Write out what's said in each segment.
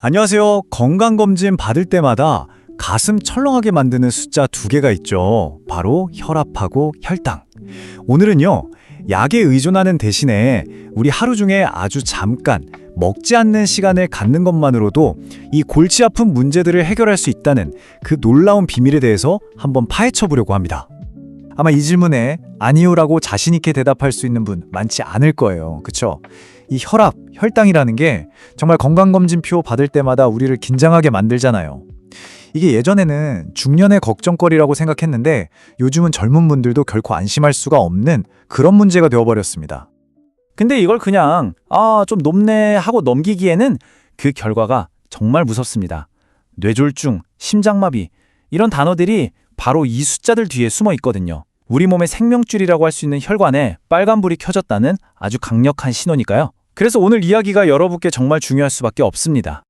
안녕하세요. 건강검진 받을 때마다 가슴 철렁하게 만드는 숫자 두 개가 있죠. 바로 혈압하고 혈당. 오늘은요, 약에 의존하는 대신에 우리 하루 중에 아주 잠깐 먹지 않는 시간을 갖는 것만으로도 이 골치 아픈 문제들을 해결할 수 있다는 그 놀라운 비밀에 대해서 한번 파헤쳐 보려고 합니다. 아마 이 질문에 아니요라고 자신 있게 대답할 수 있는 분 많지 않을 거예요. 그쵸? 이 혈압, 혈당이라는 게 정말 건강검진표 받을 때마다 우리를 긴장하게 만들잖아요. 이게 예전에는 중년의 걱정거리라고 생각했는데 요즘은 젊은 분들도 결코 안심할 수가 없는 그런 문제가 되어버렸습니다. 근데 이걸 그냥 좀 높네 하고 넘기기에는 그 결과가 정말 무섭습니다. 뇌졸중, 심장마비 이런 단어들이 바로 이 숫자들 뒤에 숨어 있거든요. 우리 몸의 생명줄이라고 할 수 있는 혈관에 빨간불이 켜졌다는 아주 강력한 신호니까요. 그래서 오늘 이야기가 여러분께 정말 중요할 수밖에 없습니다.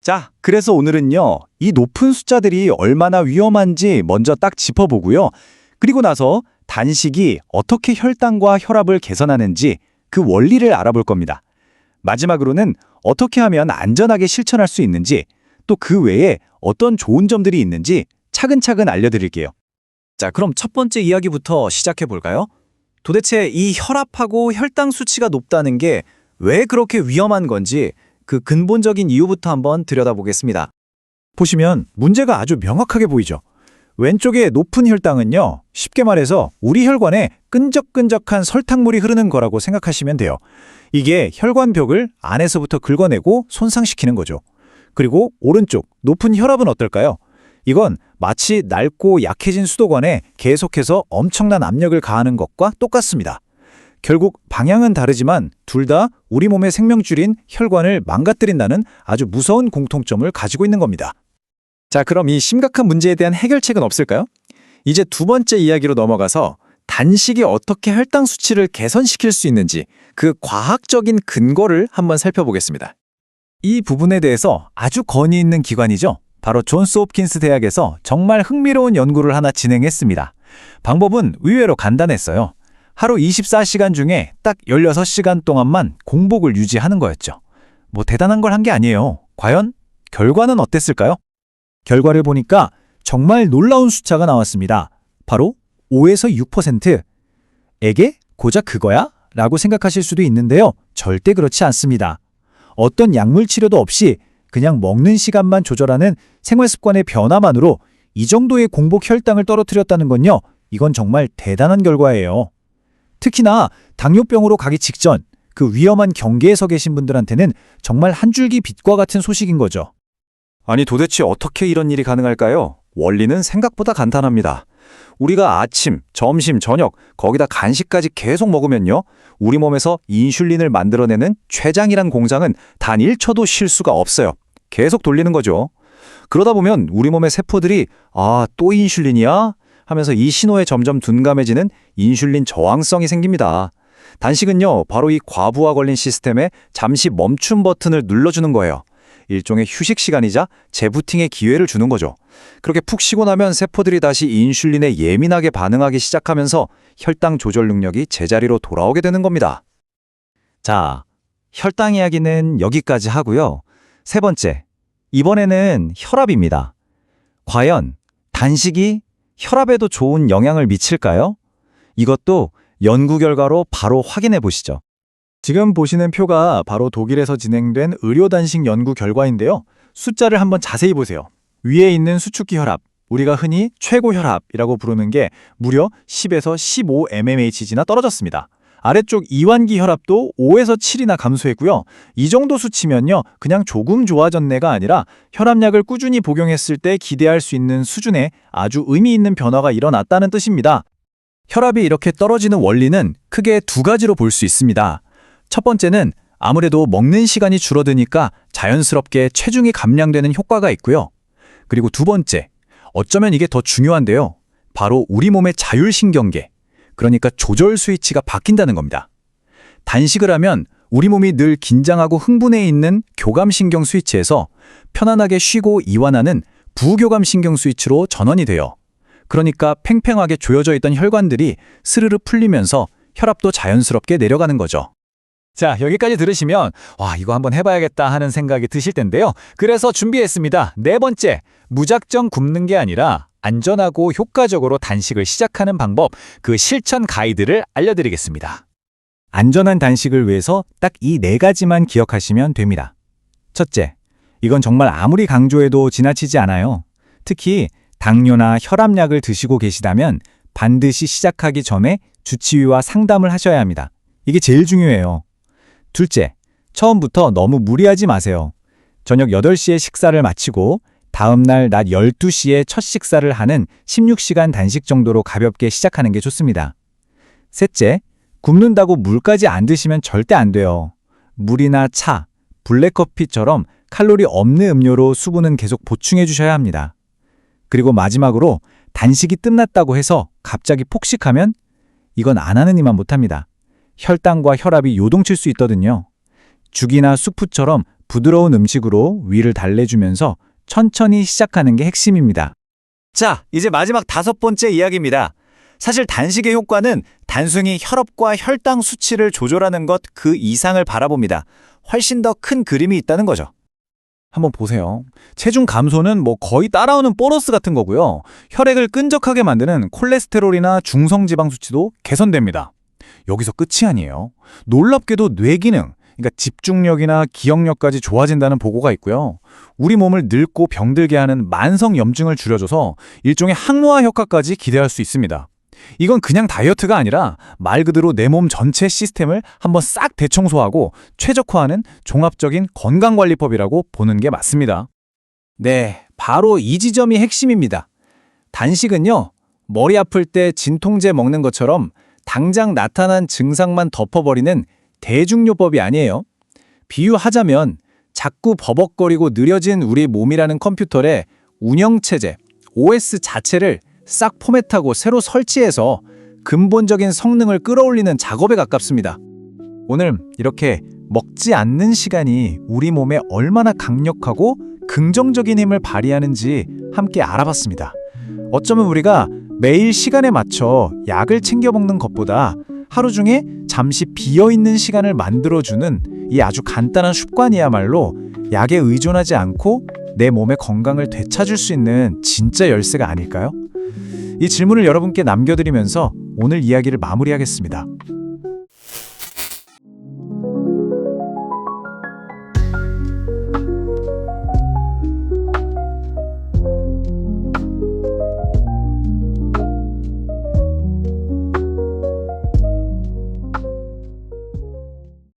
자, 그래서 오늘은요, 이 높은 숫자들이 얼마나 위험한지 먼저 딱 짚어보고요. 그리고 나서 단식이 어떻게 혈당과 혈압을 개선하는지 그 원리를 알아볼 겁니다. 마지막으로는 어떻게 하면 안전하게 실천할 수 있는지, 또 그 외에 어떤 좋은 점들이 있는지 차근차근 알려드릴게요. 자, 그럼 첫 번째 이야기부터 시작해 볼까요? 도대체 이 혈압하고 혈당 수치가 높다는 게 왜 그렇게 위험한 건지 그 근본적인 이유부터 한번 들여다보겠습니다. 보시면 문제가 아주 명확하게 보이죠? 왼쪽의 높은 혈당은요, 쉽게 말해서 우리 혈관에 끈적끈적한 설탕물이 흐르는 거라고 생각하시면 돼요. 이게 혈관벽을 안에서부터 긁어내고 손상시키는 거죠. 그리고 오른쪽 높은 혈압은 어떨까요? 이건 마치 낡고 약해진 수도관에 계속해서 엄청난 압력을 가하는 것과 똑같습니다. 결국 방향은 다르지만 둘 다 우리 몸의 생명줄인 혈관을 망가뜨린다는 아주 무서운 공통점을 가지고 있는 겁니다. 자, 그럼 이 심각한 문제에 대한 해결책은 없을까요? 이제 두 번째 이야기로 넘어가서 단식이 어떻게 혈당 수치를 개선시킬 수 있는지 그 과학적인 근거를 한번 살펴보겠습니다. 이 부분에 대해서 아주 권위 있는 기관이죠. 바로 존스 홉킨스 대학에서 정말 흥미로운 연구를 하나 진행했습니다. 방법은 의외로 간단했어요. 하루 24시간 중에 딱 16시간 동안만 공복을 유지하는 거였죠. 뭐 대단한 걸 한 게 아니에요. 과연 결과는 어땠을까요? 결과를 보니까 정말 놀라운 숫자가 나왔습니다. 바로 5에서 6%. 에게? 고작 그거야? 라고 생각하실 수도 있는데요. 절대 그렇지 않습니다. 어떤 약물 치료도 없이 그냥 먹는 시간만 조절하는 생활습관의 변화만으로 이 정도의 공복 혈당을 떨어뜨렸다는 건요. 이건 정말 대단한 결과예요. 특히나 당뇨병으로 가기 직전 그 위험한 경계에 서 계신 분들한테는 정말 한 줄기 빛과 같은 소식인 거죠. 아니 도대체 어떻게 이런 일이 가능할까요? 원리는 생각보다 간단합니다. 우리가 아침, 점심, 저녁 거기다 간식까지 계속 먹으면요. 우리 몸에서 인슐린을 만들어내는 췌장이란 공장은 단 1초도 쉴 수가 없어요. 계속 돌리는 거죠. 그러다 보면 우리 몸의 세포들이 또 인슐린이야? 하면서 이 신호에 점점 둔감해지는 인슐린 저항성이 생깁니다. 단식은요, 바로 이 과부하 걸린 시스템에 잠시 멈춤 버튼을 눌러주는 거예요. 일종의 휴식 시간이자 재부팅의 기회를 주는 거죠. 그렇게 푹 쉬고 나면 세포들이 다시 인슐린에 예민하게 반응하기 시작하면서 혈당 조절 능력이 제자리로 돌아오게 되는 겁니다. 자, 혈당 이야기는 여기까지 하고요. 세 번째, 이번에는 혈압입니다. 과연 단식이 혈압에도 좋은 영향을 미칠까요? 이것도 연구 결과로 바로 확인해 보시죠. 지금 보시는 표가 바로 독일에서 진행된 의료단식 연구 결과인데요. 숫자를 한번 자세히 보세요. 위에 있는 수축기 혈압, 우리가 흔히 최고 혈압이라고 부르는 게 무려 10에서 15 mmHg나 떨어졌습니다. 아래쪽 이완기 혈압도 5에서 7이나 감소했고요. 이 정도 수치면요, 그냥 조금 좋아졌네가 아니라 혈압약을 꾸준히 복용했을 때 기대할 수 있는 수준의 아주 의미 있는 변화가 일어났다는 뜻입니다. 혈압이 이렇게 떨어지는 원리는 크게 두 가지로 볼 수 있습니다. 첫 번째는 아무래도 먹는 시간이 줄어드니까 자연스럽게 체중이 감량되는 효과가 있고요. 그리고 두 번째, 어쩌면 이게 더 중요한데요. 바로 우리 몸의 자율신경계, 그러니까 조절 스위치가 바뀐다는 겁니다. 단식을 하면 우리 몸이 늘 긴장하고 흥분해 있는 교감신경 스위치에서 편안하게 쉬고 이완하는 부교감신경 스위치로 전환이 돼요. 그러니까 팽팽하게 조여져 있던 혈관들이 스르르 풀리면서 혈압도 자연스럽게 내려가는 거죠. 자, 여기까지 들으시면 와, 이거 한번 해봐야겠다 하는 생각이 드실 텐데요. 그래서 준비했습니다. 네 번째, 무작정 굶는 게 아니라 안전하고 효과적으로 단식을 시작하는 방법, 그 실천 가이드를 알려드리겠습니다. 안전한 단식을 위해서 딱 이 네 가지만 기억하시면 됩니다. 첫째, 이건 정말 아무리 강조해도 지나치지 않아요. 특히 당뇨나 혈압약을 드시고 계시다면 반드시 시작하기 전에 주치의와 상담을 하셔야 합니다. 이게 제일 중요해요. 둘째, 처음부터 너무 무리하지 마세요. 저녁 8시에 식사를 마치고 다음날 낮 12시에 첫 식사를 하는 16시간 단식 정도로 가볍게 시작하는 게 좋습니다. 셋째, 굶는다고 물까지 안 드시면 절대 안 돼요. 물이나 차, 블랙커피처럼 칼로리 없는 음료로 수분은 계속 보충해 주셔야 합니다. 그리고 마지막으로 단식이 끝났다고 해서 갑자기 폭식하면 이건 안 하는 이만 못합니다. 혈당과 혈압이 요동칠 수 있거든요. 죽이나 수프처럼 부드러운 음식으로 위를 달래주면서 천천히 시작하는 게 핵심입니다. 자, 이제 마지막 5번째 이야기입니다. 사실 단식의 효과는 단순히 혈압과 혈당 수치를 조절하는 것 그 이상을 바라봅니다. 훨씬 더 큰 그림이 있다는 거죠. 한번 보세요. 체중 감소는 거의 따라오는 보너스 같은 거고요. 혈액을 끈적하게 만드는 콜레스테롤이나 중성지방 수치도 개선됩니다. 여기서 끝이 아니에요. 놀랍게도 뇌 기능, 그러니까 집중력이나 기억력까지 좋아진다는 보고가 있고요. 우리 몸을 늙고 병들게 하는 만성 염증을 줄여줘서 일종의 항노화 효과까지 기대할 수 있습니다. 이건 그냥 다이어트가 아니라 말 그대로 내 몸 전체 시스템을 한번 싹 대청소하고 최적화하는 종합적인 건강관리법이라고 보는 게 맞습니다. 네, 바로 이 지점이 핵심입니다. 단식은요, 머리 아플 때 진통제 먹는 것처럼 당장 나타난 증상만 덮어버리는 대중요법이 아니에요. 비유하자면 자꾸 버벅거리고 느려진 우리 몸이라는 컴퓨터의 운영체제, OS 자체를 싹 포맷하고 새로 설치해서 근본적인 성능을 끌어올리는 작업에 가깝습니다. 오늘 이렇게 먹지 않는 시간이 우리 몸에 얼마나 강력하고 긍정적인 힘을 발휘하는지 함께 알아봤습니다. 어쩌면 우리가 매일 시간에 맞춰 약을 챙겨 먹는 것보다 하루 중에 잠시 비어있는 시간을 만들어주는 이 아주 간단한 습관이야말로 약에 의존하지 않고 내 몸의 건강을 되찾을 수 있는 진짜 열쇠가 아닐까요? 이 질문을 여러분께 남겨드리면서 오늘 이야기를 마무리하겠습니다.